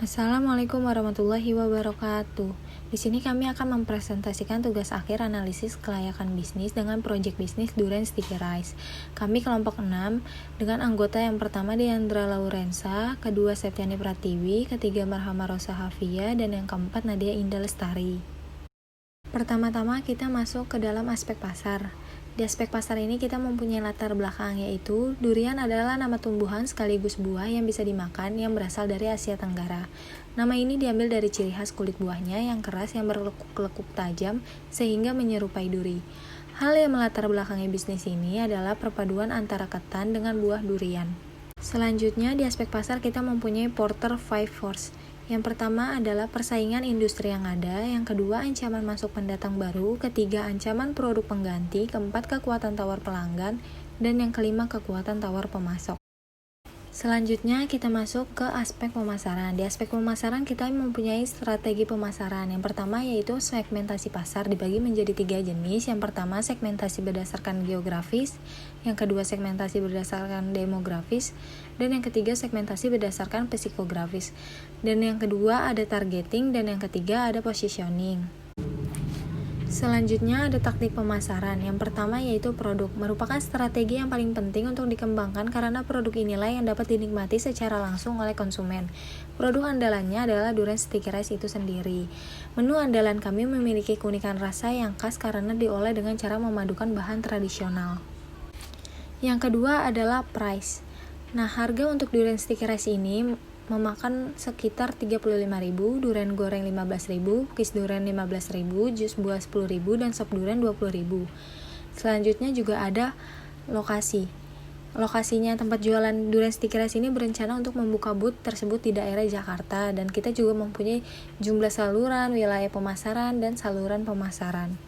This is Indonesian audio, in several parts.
Assalamualaikum warahmatullahi wabarakatuh. Di sini kami akan mempresentasikan tugas akhir analisis kelayakan bisnis dengan proyek bisnis Duren Sticky Rice. Kami kelompok 6 dengan anggota yang pertama Diandra Laurensa, kedua Septiani Pratiwi, ketiga Marhama Rosa Hafia, dan yang keempat Nadia Indah Lestari. Pertama-tama kita masuk ke dalam aspek pasar. Di aspek pasar ini kita mempunyai latar belakang, yaitu durian adalah nama tumbuhan sekaligus buah yang bisa dimakan yang berasal dari Asia Tenggara. Nama ini diambil dari ciri khas kulit buahnya yang keras yang berlekuk-lekuk tajam sehingga menyerupai duri. Hal yang melatar belakangi bisnis ini adalah perpaduan antara ketan dengan buah durian. Selanjutnya di aspek pasar kita mempunyai Porter 5 Force. Yang pertama adalah persaingan industri yang ada, yang kedua ancaman masuk pendatang baru, ketiga ancaman produk pengganti, keempat kekuatan tawar pelanggan, dan yang kelima kekuatan tawar pemasok. Selanjutnya kita masuk ke aspek pemasaran. Di aspek pemasaran kita mempunyai strategi pemasaran. Yang pertama yaitu segmentasi pasar dibagi menjadi 3 jenis. Yang pertama segmentasi berdasarkan geografis, yang kedua segmentasi berdasarkan demografis, dan yang ketiga segmentasi berdasarkan psikografis. Dan yang kedua ada targeting, dan yang ketiga ada positioning. Selanjutnya ada taktik pemasaran. Yang pertama yaitu produk, merupakan strategi yang paling penting untuk dikembangkan karena produk inilah yang dapat dinikmati secara langsung oleh konsumen. Produk andalannya adalah Duren Sticky Rice itu sendiri. Menu andalan kami memiliki keunikan rasa yang khas karena diolah dengan cara memadukan bahan tradisional. Yang kedua adalah price. Nah, harga untuk Duren Sticky Rice ini memakan sekitar 35.000, duren goreng 15.000, kis duren 15.000, jus buah 10.000, dan sop duren 20.000. Selanjutnya juga ada lokasi. Lokasinya tempat jualan Duren Sticky Rice ini berencana untuk membuka booth tersebut di daerah Jakarta, dan kita juga mempunyai jumlah saluran, wilayah pemasaran, dan saluran pemasaran.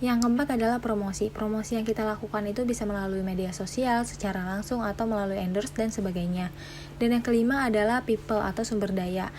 Yang keempat adalah promosi. Promosi yang kita lakukan itu bisa melalui media sosial, secara langsung, atau melalui endorse dan sebagainya. Dan yang kelima adalah people atau sumber daya.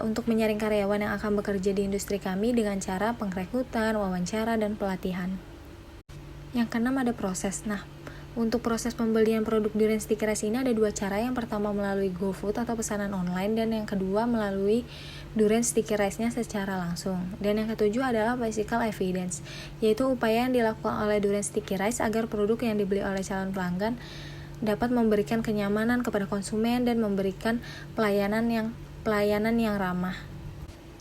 Untuk menyaring karyawan yang akan bekerja di industri kami dengan cara pengrekrutan, wawancara, dan pelatihan. Yang keenam ada proses. Nah, untuk proses pembelian produk Duren Sticky Rice ini ada 2 cara. Yang pertama melalui GoFood atau pesanan online, dan yang kedua melalui Duren Sticky Rice-nya secara langsung. Dan yang ketujuh adalah physical evidence, yaitu upaya yang dilakukan oleh Duren Sticky Rice agar produk yang dibeli oleh calon pelanggan dapat memberikan kenyamanan kepada konsumen dan memberikan pelayanan yang ramah.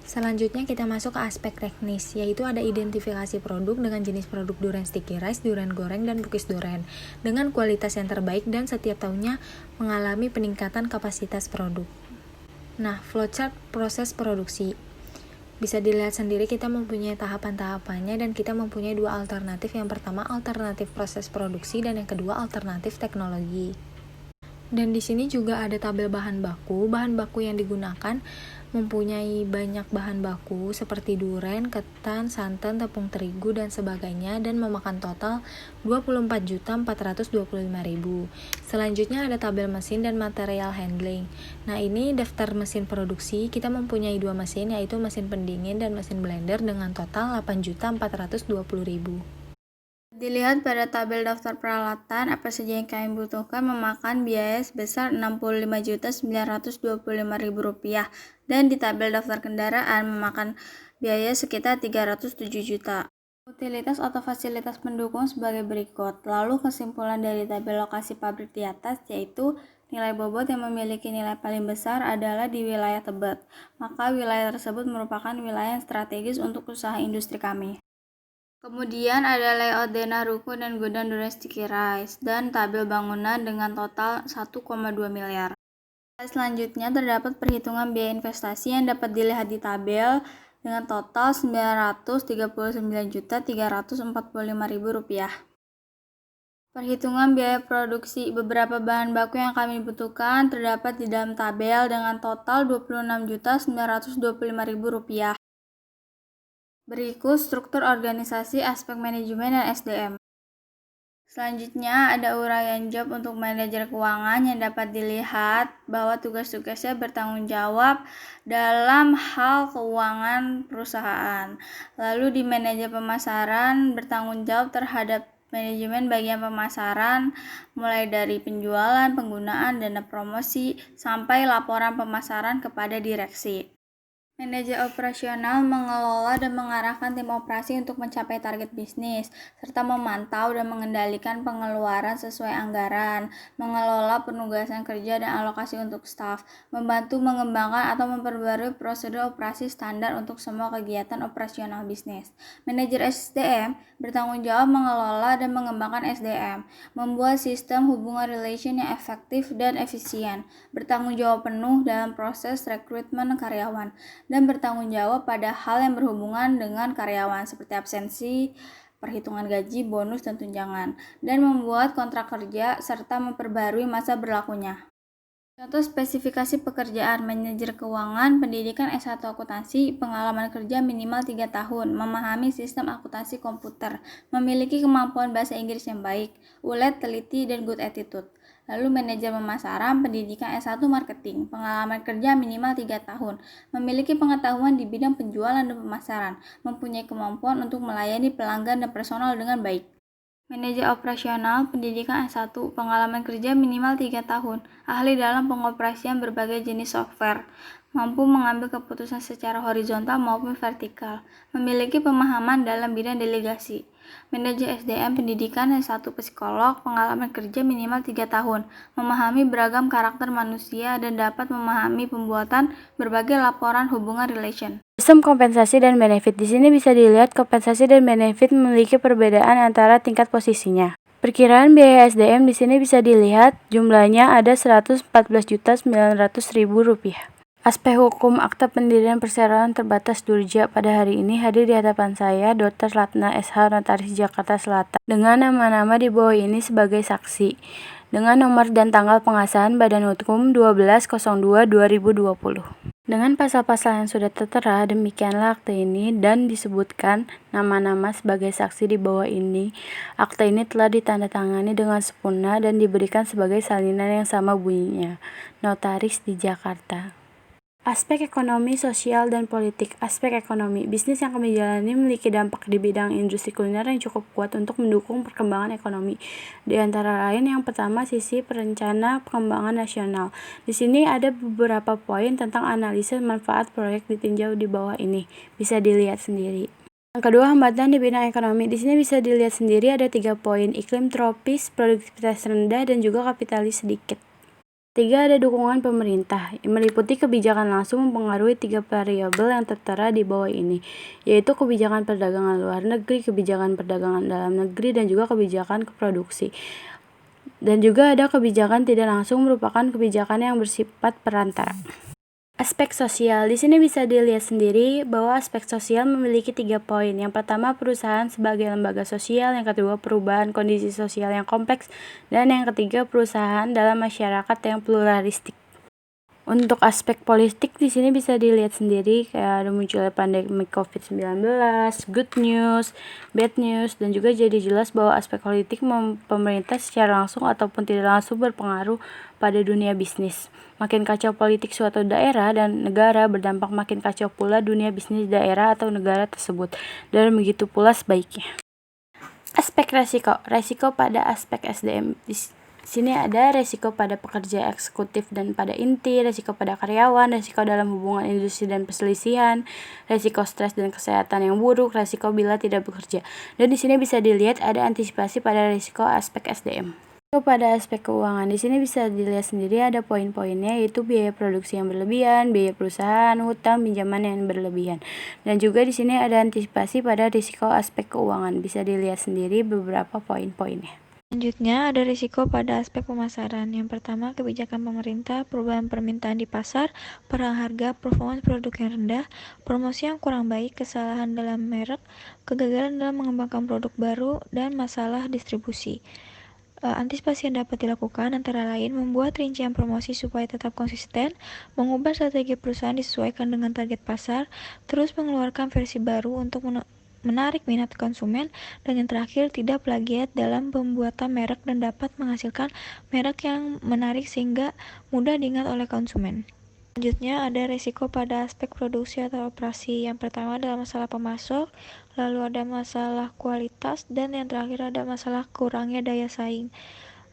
Selanjutnya kita masuk ke aspek teknis, yaitu ada identifikasi produk dengan jenis produk Duren Sticky Rice, duren goreng, dan bukis duren dengan kualitas yang terbaik dan setiap tahunnya mengalami peningkatan kapasitas produk. Nah, flowchart proses produksi. Bisa dilihat sendiri kita mempunyai tahapan-tahapannya dan kita mempunyai 2 alternatif. Yang pertama alternatif proses produksi dan yang kedua alternatif teknologi. Dan di sini juga ada tabel bahan baku. Bahan baku yang digunakan mempunyai banyak bahan baku seperti duren, ketan, santan, tepung terigu, dan sebagainya, dan memakan total 24.425.000. Selanjutnya ada tabel mesin dan material handling. Nah, ini daftar mesin produksi. Kita mempunyai 2 mesin, yaitu mesin pendingin dan mesin blender dengan total 8.420.000. Dilihat pada tabel daftar peralatan, apa saja yang kami butuhkan memakan biaya sebesar Rp65.925.000, dan di tabel daftar kendaraan memakan biaya sekitar Rp307 juta. Utilitas atau fasilitas pendukung sebagai berikut. Lalu kesimpulan dari tabel lokasi pabrik di atas yaitu nilai bobot yang memiliki nilai paling besar adalah di wilayah Tebet. Maka wilayah tersebut merupakan wilayah yang strategis untuk usaha industri kami. Kemudian ada layout denah ruko dan gudang Duren Sticky Rice dan tabel bangunan dengan total 1,2 miliar. Selanjutnya terdapat perhitungan biaya investasi yang dapat dilihat di tabel dengan total Rp939.345.000. Perhitungan biaya produksi beberapa bahan baku yang kami butuhkan terdapat di dalam tabel dengan total Rp26.925.000. Berikut struktur organisasi, aspek manajemen, dan SDM. Selanjutnya ada uraian job untuk manajer keuangan yang dapat dilihat bahwa tugas-tugasnya bertanggung jawab dalam hal keuangan perusahaan. Lalu di manajer pemasaran bertanggung jawab terhadap manajemen bagian pemasaran, mulai dari penjualan, penggunaan dana promosi, sampai laporan pemasaran kepada direksi. Manajer operasional mengelola dan mengarahkan tim operasi untuk mencapai target bisnis, serta memantau dan mengendalikan pengeluaran sesuai anggaran, mengelola penugasan kerja dan alokasi untuk staf, membantu mengembangkan atau memperbarui prosedur operasi standar untuk semua kegiatan operasional bisnis. Manajer SDM bertanggung jawab mengelola dan mengembangkan SDM, membuat sistem hubungan relation yang efektif dan efisien, bertanggung jawab penuh dalam proses rekrutmen karyawan, dan bertanggung jawab pada hal yang berhubungan dengan karyawan seperti absensi, perhitungan gaji, bonus, dan tunjangan, dan membuat kontrak kerja serta memperbarui masa berlakunya. Contoh spesifikasi pekerjaan: manajer keuangan, pendidikan S1 akuntansi, pengalaman kerja minimal 3 tahun, memahami sistem akuntansi komputer, memiliki kemampuan bahasa Inggris yang baik, ulet, teliti, dan good attitude. Lalu manajer pemasaran, pendidikan S1 marketing, pengalaman kerja minimal 3 tahun, memiliki pengetahuan di bidang penjualan dan pemasaran, mempunyai kemampuan untuk melayani pelanggan dan personal dengan baik. Manajer operasional, pendidikan S1, pengalaman kerja minimal 3 tahun, ahli dalam pengoperasian berbagai jenis software, mampu mengambil keputusan secara horizontal maupun vertikal, memiliki pemahaman dalam bidang delegasi. Manajer SDM pendidikan S1 psikolog, pengalaman kerja minimal 3 tahun, memahami beragam karakter manusia dan dapat memahami pembuatan berbagai laporan hubungan relation. Sistem kompensasi dan benefit. Di sini bisa dilihat kompensasi dan benefit memiliki perbedaan antara tingkat posisinya. Perkiraan biaya SDM di sini bisa dilihat jumlahnya ada Rp114.900.000. Aspek hukum akta pendirian perseroan terbatas Durja. Pada hari ini hadir di hadapan saya Dr. Ratna SH, Notaris Jakarta Selatan, dengan nama-nama di bawah ini sebagai saksi, dengan nomor dan tanggal pengesahan Badan Hukum 12.02.2020. Dengan pasal-pasal yang sudah tertera, demikianlah akta ini dan disebutkan nama-nama sebagai saksi di bawah ini. Akta ini telah ditandatangani dengan sempurna dan diberikan sebagai salinan yang sama bunyinya. Notaris di Jakarta. Aspek ekonomi, sosial, dan politik. Aspek ekonomi, bisnis yang kami jalani memiliki dampak di bidang industri kuliner yang cukup kuat untuk mendukung perkembangan ekonomi. Di antara lain, yang pertama, sisi perencana pengembangan nasional. Di sini ada beberapa poin tentang analisis manfaat proyek ditinjau di bawah ini. Bisa dilihat sendiri. Yang kedua, hambatan di bidang ekonomi. Di sini bisa dilihat sendiri ada 3 poin: iklim tropis, produktivitas rendah, dan juga kapitalis sedikit. 3. Ada dukungan pemerintah, yang meliputi kebijakan langsung mempengaruhi 3 variabel yang tertera di bawah ini, yaitu kebijakan perdagangan luar negeri, kebijakan perdagangan dalam negeri, dan juga kebijakan produksi. Dan juga ada kebijakan tidak langsung merupakan kebijakan yang bersifat perantara. Aspek sosial. Di sini bisa dilihat sendiri bahwa aspek sosial memiliki 3 poin. Yang pertama, perusahaan sebagai lembaga sosial. Yang kedua, perubahan kondisi sosial yang kompleks. Dan yang ketiga, perusahaan dalam masyarakat yang pluralistik. Untuk aspek politik di sini bisa dilihat sendiri kayak ada munculnya pandemi COVID-19, good news, bad news, dan juga jadi jelas bahwa aspek politik pemerintah secara langsung ataupun tidak langsung berpengaruh pada dunia bisnis. Makin kacau politik suatu daerah dan negara, berdampak makin kacau pula dunia bisnis daerah atau negara tersebut, dan begitu pula sebaiknya. Aspek resiko pada aspek SDM. Di sini ada resiko pada pekerja eksekutif dan pada inti, resiko pada karyawan, resiko dalam hubungan industri dan perselisihan, resiko stres dan kesehatan yang buruk, resiko bila tidak bekerja. Dan di sini bisa dilihat ada antisipasi pada resiko aspek SDM. Pada aspek keuangan, di sini bisa dilihat sendiri ada poin-poinnya, yaitu biaya produksi yang berlebihan, biaya perusahaan, hutang, pinjaman yang berlebihan. Dan juga di sini ada antisipasi pada risiko aspek keuangan. Bisa dilihat sendiri beberapa poin-poinnya. Selanjutnya ada risiko pada aspek pemasaran. Yang pertama, kebijakan pemerintah, perubahan permintaan di pasar, perang harga, performa produk yang rendah, promosi yang kurang baik, kesalahan dalam merek, kegagalan dalam mengembangkan produk baru, dan masalah distribusi. Antisipasi yang dapat dilakukan antara lain membuat rincian promosi supaya tetap konsisten, mengubah strategi perusahaan disesuaikan dengan target pasar, terus mengeluarkan versi baru untuk menarik minat konsumen, dan yang terakhir tidak plagiat dalam pembuatan merek dan dapat menghasilkan merek yang menarik sehingga mudah diingat oleh konsumen. Selanjutnya ada risiko pada aspek produksi atau operasi. Yang pertama adalah masalah pemasok, lalu ada masalah kualitas, dan yang terakhir ada masalah kurangnya daya saing.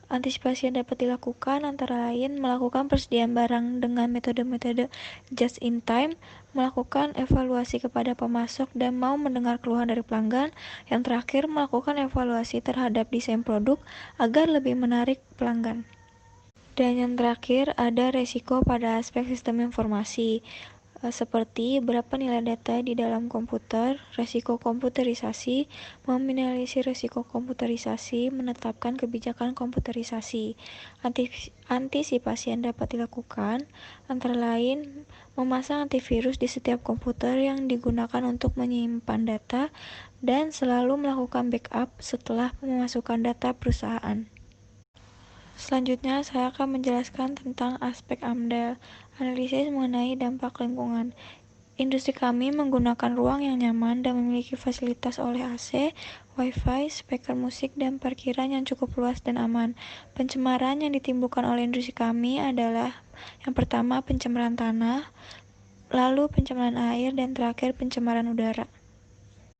Antisipasi yang dapat dilakukan antara lain melakukan persediaan barang dengan metode-metode just in time, melakukan evaluasi kepada pemasok dan mau mendengar keluhan dari pelanggan. Yang terakhir, melakukan evaluasi terhadap desain produk agar lebih menarik pelanggan. Dan yang terakhir ada resiko pada aspek sistem informasi, seperti berapa nilai data di dalam komputer, resiko komputerisasi, meminimalisir resiko komputerisasi, menetapkan kebijakan komputerisasi. Antisipasi yang dapat dilakukan antara lain memasang antivirus di setiap komputer yang digunakan untuk menyimpan data dan selalu melakukan backup setelah memasukkan data perusahaan. Selanjutnya, saya akan menjelaskan tentang aspek AMDAL, analisis mengenai dampak lingkungan. Industri kami menggunakan ruang yang nyaman dan memiliki fasilitas oleh AC, Wi-Fi, speaker musik, dan parkiran yang cukup luas dan aman. Pencemaran yang ditimbulkan oleh industri kami adalah yang pertama pencemaran tanah, lalu pencemaran air, dan terakhir pencemaran udara.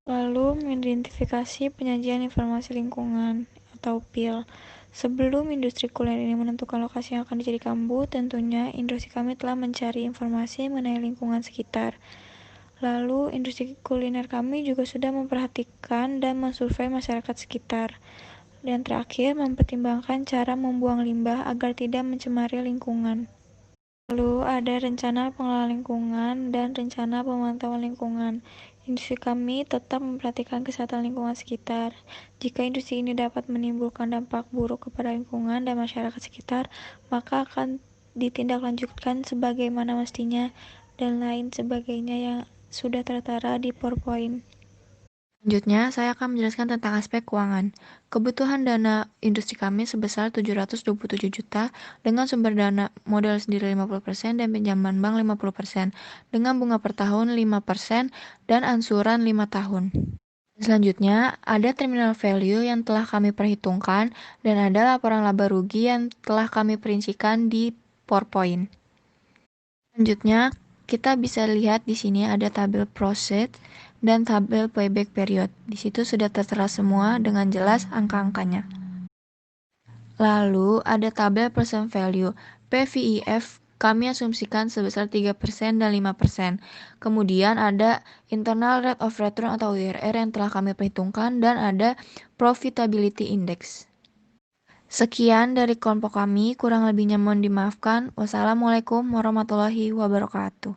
Lalu, mengidentifikasi penyajian informasi lingkungan atau PIL. Sebelum industri kuliner ini menentukan lokasi yang akan dijadikan booth, tentunya industri kami telah mencari informasi mengenai lingkungan sekitar. Lalu, industri kuliner kami juga sudah memperhatikan dan mensurvei masyarakat sekitar. Dan terakhir, mempertimbangkan cara membuang limbah agar tidak mencemari lingkungan. Lalu ada rencana pengelolaan lingkungan dan rencana pemantauan lingkungan. Industri kami tetap memperhatikan kesehatan lingkungan sekitar. Jika industri ini dapat menimbulkan dampak buruk kepada lingkungan dan masyarakat sekitar, maka akan ditindaklanjutkan sebagaimana mestinya dan lain sebagainya yang sudah tertera di PowerPoint. Selanjutnya, saya akan menjelaskan tentang aspek keuangan. Kebutuhan dana industri kami sebesar 727 juta dengan sumber dana modal sendiri 50% dan pinjaman bank 50% dengan bunga per tahun 5% dan ansuran 5 tahun. Selanjutnya, ada terminal value yang telah kami perhitungkan dan ada laporan laba rugi yang telah kami perincikan di PowerPoint. Selanjutnya, kita bisa lihat di sini ada tabel profit dan tabel payback period. Di situ sudah tertera semua dengan jelas angka-angkanya. Lalu ada tabel present value. PVIF kami asumsikan sebesar 3% dan 5%. Kemudian ada internal rate of return atau IRR yang telah kami perhitungkan dan ada profitability index. Sekian dari kelompok kami, kurang lebihnya mohon dimaafkan. Wassalamualaikum warahmatullahi wabarakatuh.